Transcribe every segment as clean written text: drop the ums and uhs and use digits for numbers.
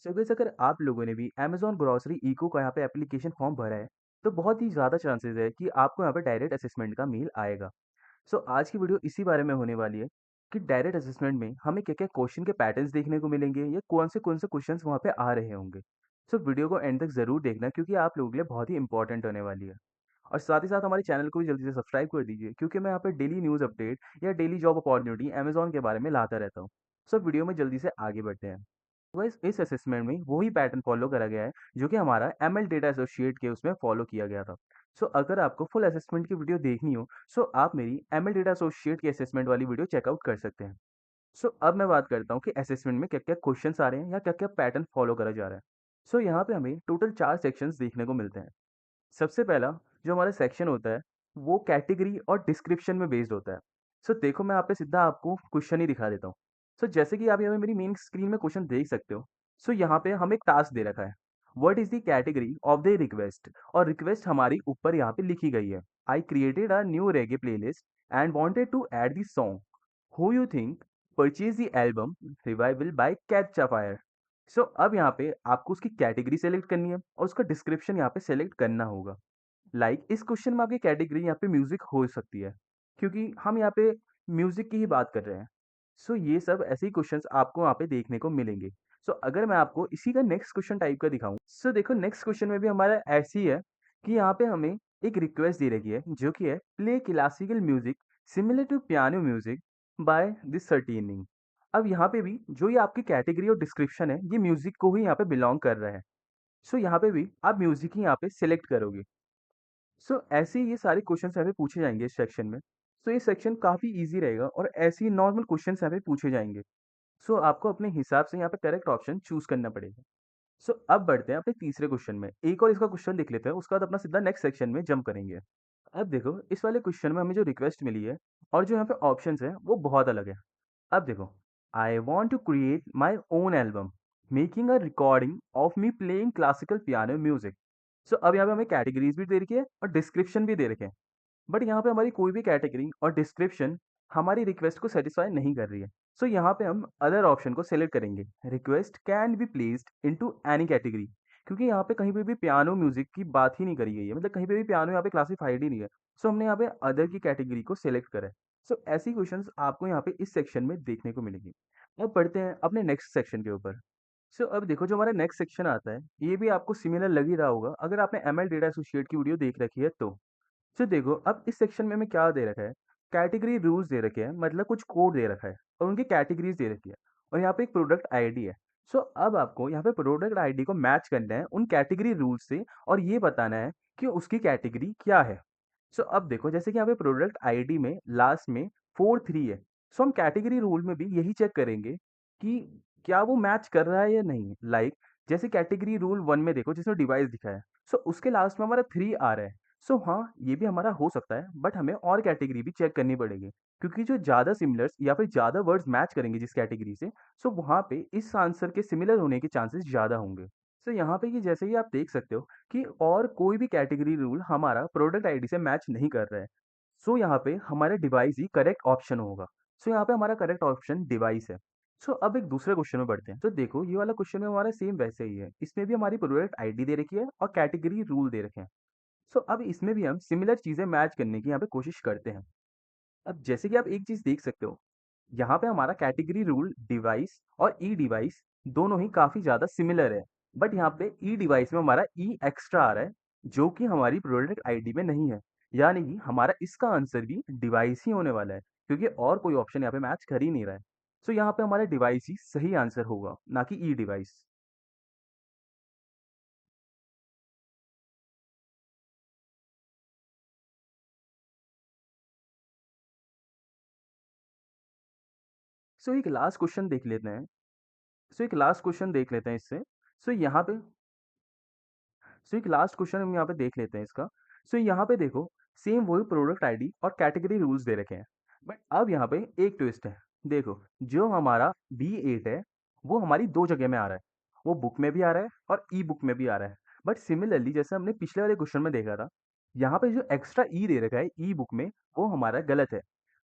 So guys अगर आप लोगों ने भी अमेज़न ग्रोसरी इको का यहाँ पे एप्लीकेशन फॉर्म भरा है, तो बहुत ही ज़्यादा चांसेस है कि आपको यहाँ पे डायरेक्ट असेसमेंट का मेल आएगा। सो आज की वीडियो इसी बारे में होने वाली है कि डायरेक्ट असेसमेंट में हमें क्या-क्या क्वेश्चन के पैटर्न्स देखने को मिलेंगे या कौन से क्वेश्चंस वहाँ पे आ रहे होंगे। सो वीडियो को एंड तक ज़रूर देखना क्योंकि आप लोगों के लिए बहुत ही इंपॉर्टेंट होने वाली है। और साथ ही साथ हमारे चैनल को भी जल्दी से सब्सक्राइब कर दीजिए क्योंकि मैं यहाँ पे डेली न्यूज़ अपडेट या डेली जॉब अपॉर्च्युनिटी अमेज़न के बारे में लाता रहता हूँ। सो वीडियो में जल्दी से आगे बढ़ते हैं। गाइस इस असेसमेंट में वही पैटर्न फॉलो करा गया है जो कि हमारा एमएल डेटा एसोसिएट के उसमें फॉलो किया गया था। सो अगर आपको फुल असेसमेंट की वीडियो देखनी हो सो आप मेरी एमएल डेटा एसोसिएट की असेसमेंट वाली वीडियो चेकआउट कर सकते हैं। सो अब मैं बात करता हूँ कि असेसमेंट में क्या क्या क्वेश्चंस आ रहे हैं या क्या क्या पैटर्न फॉलो करा जा रहा है। सो यहाँ पे हमें टोटल 4 सेक्शंस देखने को मिलते हैं। सबसे पहला जो हमारा सेक्शन होता है वो कैटेगरी और डिस्क्रिप्शन में बेस्ड होता है। सो देखो मैं यहाँ पे सीधा आपको क्वेश्चन ही दिखा देता हूँ। सो जैसे कि आप यहाँ पे मेरी मेन स्क्रीन में क्वेश्चन देख सकते हो। सो यहाँ पे हमें एक टास्क दे रखा है। What is the category of the request, और रिक्वेस्ट हमारी ऊपर यहाँ पे लिखी गई है। I created a new reggae playlist and wanted to add the song who you think purchase the album revival by catch fire. So अब यहाँ पे आपको उसकी कैटेगरी सेलेक्ट करनी है और उसका डिस्क्रिप्शन यहाँ पे सेलेक्ट करना होगा। इस क्वेश्चन में आपकी कैटेगरी यहाँ पे म्यूजिक हो सकती है क्योंकि हम यहाँ पे म्यूजिक की ही बात कर रहे हैं। सो ये सब ऐसे ही क्वेश्चंस आपको वहाँ पे देखने को मिलेंगे। सो अगर मैं आपको इसी का नेक्स्ट क्वेश्चन टाइप का दिखाऊं, सो देखो नेक्स्ट क्वेश्चन में भी हमारा ऐसी है कि यहाँ पे हमें एक रिक्वेस्ट दे रखी है जो कि है play classical music similar to piano music by this certaining. अब यहाँ पे भी जो ये आपकी कैटेगरी और डिस्क्रिप्शन है ये म्यूजिक को ही यहाँ पे बिलोंग कर रहा है। सो यहाँ पे भी आप म्यूजिक ही यहाँ पे सिलेक्ट करोगे। सो ऐसे ही ये सारे क्वेश्चंस यहाँ पे पूछे जाएंगे इस सेक्शन में। सो ये सेक्शन काफ़ी इजी रहेगा और ऐसे ही नॉर्मल क्वेश्चंस यहाँ पे पूछे जाएंगे। सो आपको अपने हिसाब से यहाँ पे करेक्ट ऑप्शन चूज करना पड़ेगा। सो अब बढ़ते हैं अपने तीसरे क्वेश्चन में। एक और इसका क्वेश्चन लिख लेते हैं, उसके बाद अपना सीधा नेक्स्ट सेक्शन में जंप करेंगे। अब देखो इस वाले क्वेश्चन में हमें जो रिक्वेस्ट मिली है और जो यहाँ पे ऑप्शंस है वो बहुत अलग है। अब देखो, I want to create my own album making a recording of me playing classical piano music. So अब यहाँ पे हमें कैटेगरीज भी दे रखी है और डिस्क्रिप्शन भी दे रखे हैं। बट यहाँ पे हमारी कोई भी कैटेगरी और डिस्क्रिप्शन हमारी रिक्वेस्ट को सेटिस्फाई नहीं कर रही है। सो यहाँ पे हम अदर ऑप्शन को सेलेक्ट करेंगे, request can be placed into any category, क्योंकि यहाँ पे कहीं पे भी पियानो म्यूजिक की बात ही नहीं करी गई है, मतलब कहीं पे भी पियानो यहाँ पे क्लासिफाइड ही नहीं है। सो हमने यहाँ पे अदर की कैटेगरी को सेलेक्ट करा है। सो ऐसी क्वेश्चंस आपको यहाँ पे इस सेक्शन में देखने को मिलेगी। अब बढ़ते हैं अपने नेक्स्ट सेक्शन के ऊपर। सो अब देखो जो हमारा नेक्स्ट सेक्शन आता है ये भी आपको सिमिलर लग ही रहा होगा अगर आपने एमएल डेटा एसोसिएट की वीडियो देख रखी है तो। सो देखो अब इस सेक्शन में हमें क्या दे रखा है, कैटेगरी रूल्स दे रखे हैं, मतलब कुछ कोड दे रखा है और उनकी कैटेगरीज दे रखी है और यहाँ पे एक प्रोडक्ट आईडी है। सो अब आपको यहाँ पे प्रोडक्ट आईडी को मैच करना है उन कैटेगरी रूल्स से और ये बताना है कि उसकी कैटेगरी क्या है। सो अब देखो जैसे कि यहाँ पे प्रोडक्ट आईडी में लास्ट में 4 3 है। सो हम कैटेगरी रूल में भी यही चेक करेंगे कि क्या वो मैच कर रहा है या नहीं। जैसे कैटेगरी रूल 1 में देखो जिसमें डिवाइस दिखा है, सो उसके लास्ट में हमारा 3 आ रहा है। सो हाँ, ये भी हमारा हो सकता है बट हमें और कैटेगरी भी चेक करनी पड़ेगी क्योंकि जो ज़्यादा सिमिलर्स या फिर ज़्यादा वर्ड्स मैच करेंगे जिस कैटेगरी से, सो वहाँ पे इस आंसर के सिमिलर होने के चांसेस ज़्यादा होंगे। सो यहाँ पे कि जैसे ही आप देख सकते हो कि और कोई भी कैटेगरी रूल हमारा प्रोडक्ट आईडी से मैच नहीं कर रहा है। सो यहाँ पे हमारा डिवाइस ही करेक्ट ऑप्शन होगा। सो यहाँ पे हमारा करेक्ट ऑप्शन डिवाइस है। सो अब एक दूसरे क्वेश्चन में बढ़ते हैं। तो देखो ये वाला क्वेश्चन में हमारा सेम वैसे ही है, इसमें भी हमारी प्रोडक्ट आईडी दे रखी है और कैटेगरी रूल दे रखे हैं। सो अब इसमें भी हम सिमिलर चीज़ें मैच करने की यहाँ पे कोशिश करते हैं। अब जैसे कि आप एक चीज़ देख सकते हो, यहाँ पे हमारा कैटेगरी रूल डिवाइस और ई डिवाइस दोनों ही काफ़ी ज़्यादा सिमिलर है। बट यहाँ पे ई डिवाइस में हमारा ई एक्स्ट्रा आ रहा है जो कि हमारी प्रोडक्ट आईडी में नहीं है। यानी कि हमारा इसका आंसर भी डिवाइस ही होने वाला है क्योंकि और कोई ऑप्शन यहाँ पे मैच कर ही नहीं रहा है। सो यहाँ पे हमारा डिवाइस ही सही आंसर होगा, ना कि ई डिवाइस। सो एक लास्ट क्वेश्चन देख लेते हैं। सो एक लास्ट क्वेश्चन देख लेते हैं इससे। सो यहाँ पे सो एक लास्ट क्वेश्चन हम यहाँ पे देख लेते हैं इसका। सो यहाँ पे देखो सेम वही प्रोडक्ट आईडी और कैटेगरी रूल्स दे रखे हैं। बट अब यहाँ पे एक ट्विस्ट है। देखो जो हमारा B8 है वो हमारी दो जगह में आ रहा है, वो बुक में भी आ रहा है और ई बुक में भी आ रहा है। बट सिमिलरली जैसे हमने पिछले वाले क्वेश्चन में देखा था, यहाँ पे जो एक्स्ट्रा ई दे रखा है ई बुक में वो हमारा गलत है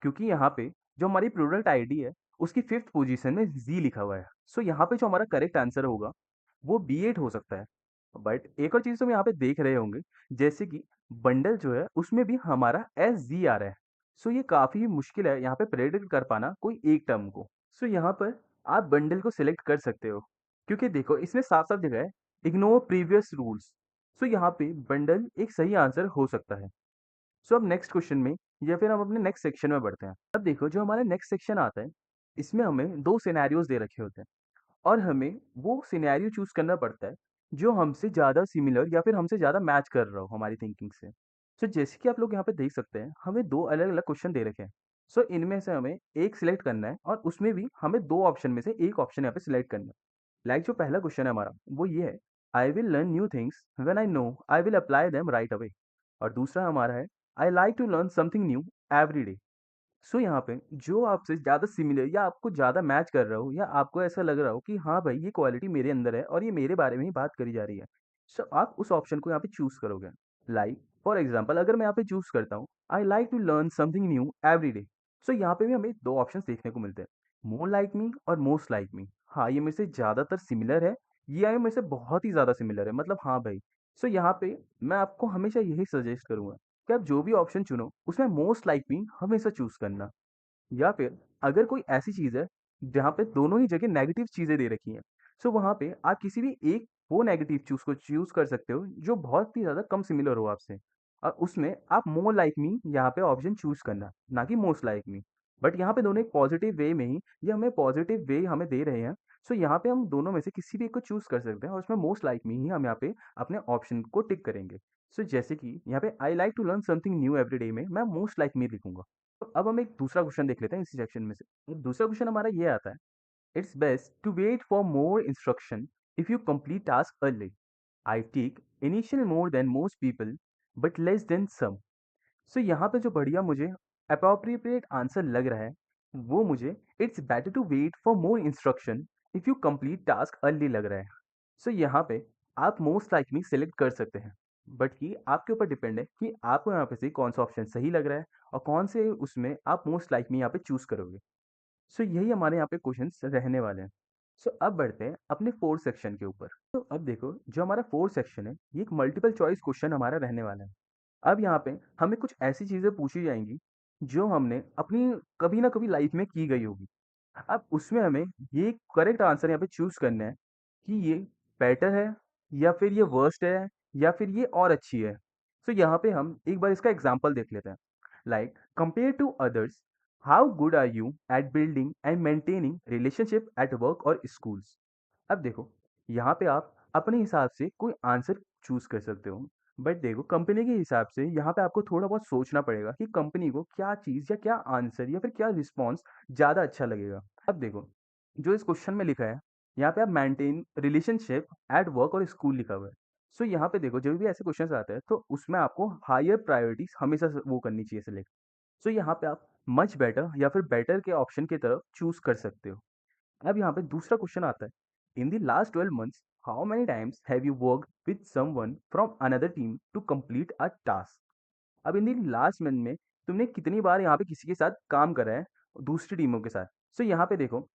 क्योंकि यहाँ पे जो हमारी प्रोडक्ट आईडी है उसकी 5th पोजीशन में जी लिखा हुआ है। सो यहाँ पे जो हमारा करेक्ट आंसर होगा वो B8 हो सकता है। बट एक और चीज़ तुम यहाँ पे देख रहे होंगे, जैसे कि बंडल जो है उसमें भी हमारा SG आ रहा है। सो ये काफ़ी मुश्किल है यहाँ पे प्रेडिक्ट कर पाना कोई एक टर्म को। सो यहाँ पर आप बंडल को सिलेक्ट कर सकते हो, क्योंकि देखो इसमें साफ-साफ लिखा है इग्नोर प्रीवियस रूल्स। सो यहाँ पे बंडल एक सही आंसर हो सकता है। सो अब नेक्स्ट क्वेश्चन में या फिर हम अपने नेक्स्ट सेक्शन में बढ़ते हैं। अब देखो जो हमारा नेक्स्ट सेक्शन आता है, इसमें हमें 2 सिनेरियोज़ दे रखे होते हैं और हमें वो सिनेरियो चूज़ करना पड़ता है जो हमसे ज़्यादा सिमिलर या फिर हमसे ज़्यादा मैच कर रहा हो हमारी थिंकिंग से। सो जैसे कि आप लोग यहाँ पे देख सकते हैं, हमें 2 अलग-अलग क्वेश्चन दे रखे हैं। सो इनमें से हमें एक सिलेक्ट करना है और उसमें भी हमें 2 ऑप्शन में से एक ऑप्शन यहाँ पे सिलेक्ट करना है। लाइक जो पहला क्वेश्चन है हमारा, वो ये है, I will learn new things when I know I will apply them right away. और दूसरा हमारा है, I like to learn something new every day. So यहाँ पे जो आपसे ज़्यादा सिमिलर या आपको ज़्यादा मैच कर रहा हो या आपको ऐसा लग रहा हो कि हाँ भाई ये क्वालिटी मेरे अंदर है और ये मेरे बारे में ही बात करी जा रही है, सो आप उस ऑप्शन को यहाँ पे चूज करोगे। लाइक फॉर एग्जांपल अगर मैं यहाँ पे चूज करता हूँ I like to learn something new every day. So यहाँ पे भी हमें 2 ऑप्शंस देखने को मिलते हैं, मोर लाइक मी और मोस्ट लाइक मी। हाँ, ये मेरे से ज़्यादातर सिमिलर है, ये मेरे से बहुत ही ज़्यादा सिमिलर है, मतलब हाँ भाई। सो यहाँ पे मैं आपको हमेशा यही सजेस्ट करूंगा कि आप जो भी ऑप्शन चुनो उसमें मोस्ट लाइक मी हमेशा चूज करना। या फिर अगर कोई ऐसी चीज़ है जहाँ पे दोनों ही जगह नेगेटिव चीज़ें दे रखी हैं, सो वहाँ पे आप किसी भी एक वो नेगेटिव चूज़ को चूज़ कर सकते हो जो बहुत ही ज़्यादा कम सिमिलर हो आपसे, और उसमें आप मोर लाइक मी यहाँ पे ऑप्शन चूज़ करना, ना कि मोस्ट लाइक मी। बट यहाँ पे दोनों एक पॉजिटिव वे में ही, ये हमें पॉजिटिव वे हमें दे रहे हैं। सो यहाँ पे हम दोनों में से किसी भी एक को चूज़ कर सकते हैं और उसमें मोस्ट लाइक मी ही हम यहाँ पे अपने ऑप्शन को टिक करेंगे। सो जैसे कि यहाँ पे I like to learn something new every day में मैं मोस्ट लाइक मी लिखूंगा। तो अब हम एक दूसरा क्वेश्चन देख लेते हैं इसी सेक्शन में से। अब दूसरा क्वेश्चन हमारा ये आता है, it's best to wait for more instruction if you complete task early. I take initial more than most people but less than some. So यहाँ पे जो बढ़िया मुझे अप्रोप्रिएट आंसर लग रहा है, वो मुझे it's better to wait for more instruction if you complete task early लग रहा है। सो यहाँ पे आप मोस्ट लाइकली सिलेक्ट कर सकते हैं, बट कि आपके ऊपर डिपेंड है कि आपको यहाँ पे से कौन सा ऑप्शन सही लग रहा है और कौन से उसमें आप मोस्ट लाइकली यहाँ पे चूज करोगे। सो यही हमारे यहाँ पे क्वेश्चंस रहने वाले हैं। सो अब बढ़ते हैं अपने फोर्थ सेक्शन के ऊपर। तो अब देखो जो हमारा फोर्थ सेक्शन है, ये एक मल्टीपल चॉइस क्वेश्चन हमारा रहने वाला है। अब यहाँ पे हमें कुछ ऐसी चीज़ें पूछी जाएँगी, जो हमने अपनी कभी ना कभी लाइफ में की गई होगी। अब उसमें हमें ये करेक्ट आंसर यहाँ पे चूज़ करना है कि ये बेटर है या फिर ये वर्स्ट है या फिर ये और अच्छी है। तो यहाँ पे हम एक बार इसका एग्ज़ाम्पल देख लेते हैं। Like compare to others, how good are you at building and maintaining relationship at work और स्कूल्स। अब देखो, यहाँ पे आप अपने हिसाब से कोई आंसर चूज़ कर सकते हो। बट देखो कंपनी के हिसाब से यहाँ पे आपको थोड़ा बहुत सोचना पड़ेगा कि कंपनी को क्या चीज़ या क्या आंसर या फिर क्या रिस्पॉन्स ज़्यादा अच्छा लगेगा। अब देखो, जो इस क्वेश्चन में लिखा है, यहाँ पे आप मेंटेन रिलेशनशिप एट वर्क और स्कूल लिखा हुआ है। सो यहाँ पे देखो जब भी ऐसे क्वेश्चंस आते हैं तो उसमें आपको हायर प्रायोरिटीज़ हमेशा से वो करनी चाहिए सिलेक्ट। सो यहाँ पे आप मच बेटर या फिर बेटर के ऑप्शन की तरफ चूज़ कर सकते हो। अब यहाँ पे दूसरा क्वेश्चन आता है, in the last 12 months how many times have you worked with someone from another team to complete a task. अब इन द लास्ट मंथ में तुमने कितनी बार यहाँ पे किसी के साथ काम करा है दूसरी टीमों के साथ। सो यहाँ पे देखो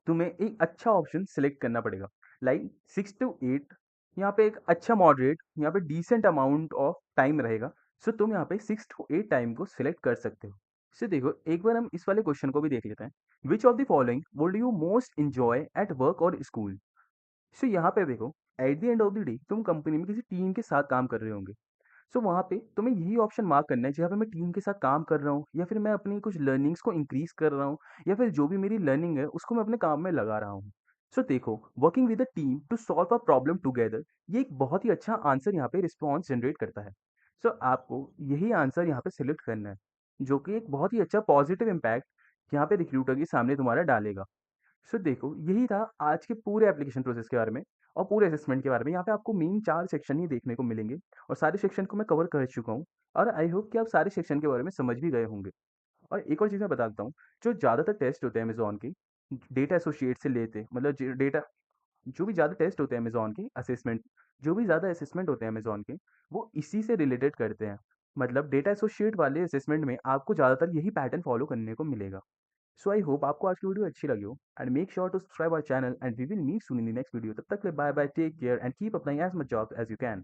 तुम्हें एक अच्छा ऑप्शन सिलेक्ट करना पड़ेगा, लाइक 6 to 8। यहाँ पे एक अच्छा मॉडरेट यहाँ पे डिसेंट अमाउंट ऑफ टाइम रहेगा। सो तुम यहाँ पे 6 to 8 टाइम को सिलेक्ट कर सकते हो। सो देखो एक बार हम इस वाले क्वेश्चन को भी देख लेते हैं, which of the following would you most enjoy eight work और स्कूल। सो यहाँ पे देखो, at the end of the day तुम कंपनी में किसी टीम के साथ काम कर रहे होंगे। सो वहाँ पे तुम्हें यही ऑप्शन मार्क करना है जहाँ पे मैं टीम के साथ काम कर रहा हूँ या फिर मैं अपनी कुछ लर्निंग्स को इंक्रीज कर रहा हूँ या फिर जो भी मेरी लर्निंग है उसको मैं अपने काम में लगा रहा हूँ। सो देखो, working with a team to solve a problem together, ये एक बहुत ही अच्छा आंसर यहाँ पे रिस्पॉन्स जनरेट करता है। सो आपको यही आंसर यहाँ पे सिलेक्ट करना है, जो कि एक बहुत ही अच्छा पॉजिटिव इम्पैक्ट यहाँ पे रिक्रूटर के सामने तुम्हारा डालेगा। सो देखो यही था आज के पूरे एप्लीकेशन प्रोसेस के बारे में और पूरे असेसमेंट के बारे में। यहाँ पे आपको मेन 4 सेक्शन ही देखने को मिलेंगे और सारे सेक्शन को मैं कवर कर चुका हूँ और आई होप कि आप सारे सेक्शन के बारे में समझ भी गए होंगे। और एक और चीज़ मैं बता देता हूँ, जो ज़्यादातर टेस्ट होते हैं अमेज़न के डेटा एसोसिएट से लेते, मतलब ज डेटा जो भी ज़्यादा टेस्ट होते हैं अमेज़न के असेसमेंट, जो भी ज़्यादा असेसमेंट होते हैं अमेज़न के, वो इसी से रिलेटेड करते हैं। मतलब डेटा एसोसिएट वाले असेसमेंट में आपको ज़्यादातर यही पैटर्न फॉलो करने को मिलेगा। सो आई होप आपको आज की वीडियो अच्छी लगी हो and make sure to subscribe our channel and we will meet soon in the next video. तब तक के लिए bye bye, take care and keep applying as much job as you can.